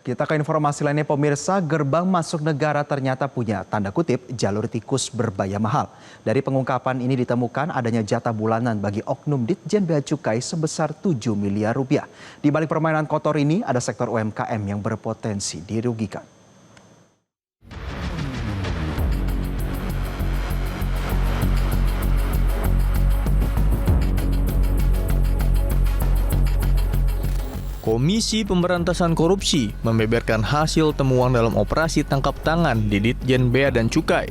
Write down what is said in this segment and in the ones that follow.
Kita ke informasi lainnya pemirsa, gerbang masuk negara ternyata punya tanda kutip jalur tikus berbaya mahal. Dari pengungkapan ini ditemukan adanya jatah bulanan bagi oknum Ditjen Bea Cukai sebesar 7 miliar rupiah. Di balik permainan kotor ini ada sektor UMKM yang berpotensi dirugikan. Komisi Pemberantasan Korupsi membeberkan hasil temuan dalam operasi tangkap tangan di Ditjen Bea dan Cukai.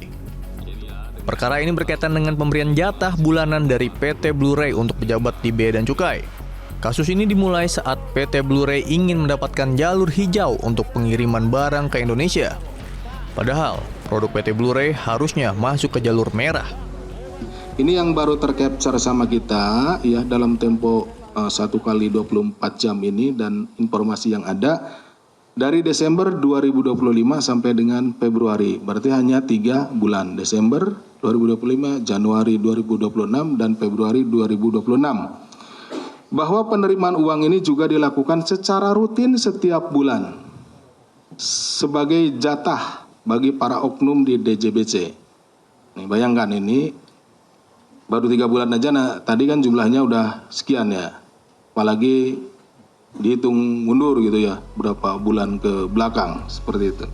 Perkara ini berkaitan dengan pemberian jatah bulanan dari PT Blu-ray untuk pejabat di Bea dan Cukai. Kasus ini dimulai saat PT Blu-ray ingin mendapatkan jalur hijau untuk pengiriman barang ke Indonesia. Padahal produk PT Blu-ray harusnya masuk ke jalur merah. Ini yang baru tercapture sama kita ya dalam tempo 1 kali 24 jam ini, dan informasi yang ada dari Desember 2025 sampai dengan Februari, berarti hanya 3 bulan, Desember 2025, Januari 2026, dan Februari 2026. Bahwa penerimaan uang ini juga dilakukan secara rutin setiap bulan sebagai jatah bagi para oknum di DJBC. Nih, bayangkan ini baru 3 bulan aja, tadi kan jumlahnya udah sekian ya. Apalagi dihitung mundur gitu ya, berapa bulan ke belakang, seperti itu.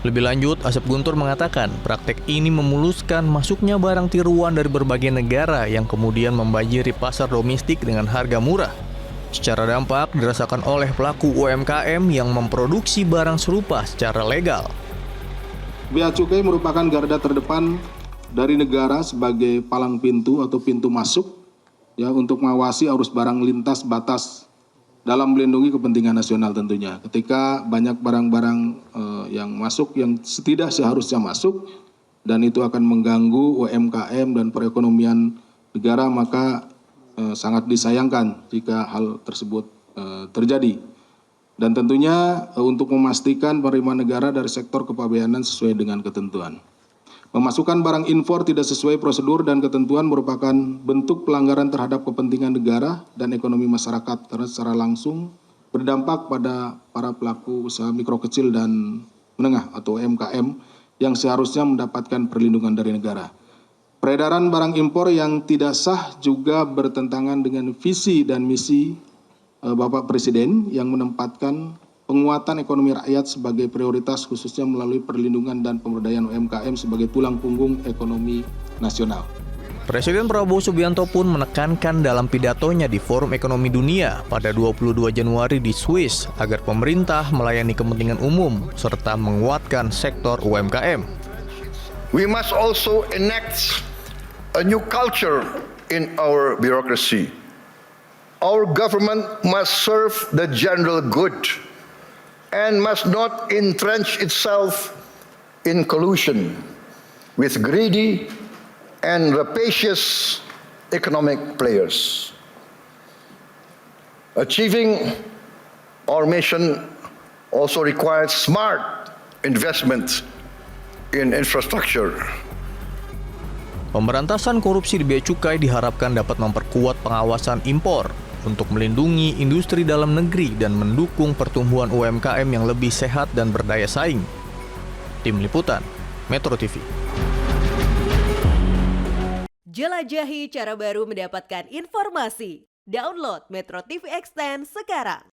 Lebih lanjut, Asep Guntur mengatakan praktek ini memuluskan masuknya barang tiruan dari berbagai negara yang kemudian membanjiri pasar domestik dengan harga murah. Secara dampak dirasakan oleh pelaku UMKM yang memproduksi barang serupa secara legal. Bea Cukai merupakan garda terdepan dari negara sebagai palang pintu atau pintu masuk ya untuk mengawasi arus barang lintas batas dalam melindungi kepentingan nasional tentunya. Ketika banyak barang-barang yang masuk yang tidak seharusnya masuk dan itu akan mengganggu UMKM dan perekonomian negara, maka sangat disayangkan jika hal tersebut terjadi. Dan tentunya untuk memastikan penerimaan negara dari sektor kepabeanan sesuai dengan ketentuan. Memasukkan barang impor tidak sesuai prosedur dan ketentuan merupakan bentuk pelanggaran terhadap kepentingan negara dan ekonomi masyarakat karena secara langsung berdampak pada para pelaku usaha mikro kecil dan menengah atau UMKM yang seharusnya mendapatkan perlindungan dari negara. Peredaran barang impor yang tidak sah juga bertentangan dengan visi dan misi Bapak Presiden yang menempatkan penguatan ekonomi rakyat sebagai prioritas khususnya melalui perlindungan dan pemberdayaan UMKM sebagai tulang punggung ekonomi nasional. Presiden Prabowo Subianto pun menekankan dalam pidatonya di Forum Ekonomi Dunia pada 22 Januari di Swiss agar pemerintah melayani kepentingan umum serta menguatkan sektor UMKM. We must also enact a new culture in our bureaucracy. Our government must serve the general good and must not entrench itself in collusion with greedy and rapacious economic players. Achieving our mission also requires smart investment in infrastructure. Pemberantasan korupsi di Bea Cukai diharapkan dapat memperkuat pengawasan impor untuk melindungi industri dalam negeri dan mendukung pertumbuhan UMKM yang lebih sehat dan berdaya saing. Tim Liputan, Metro TV. Jelajahi cara baru mendapatkan informasi. Download Metro TV Extend sekarang.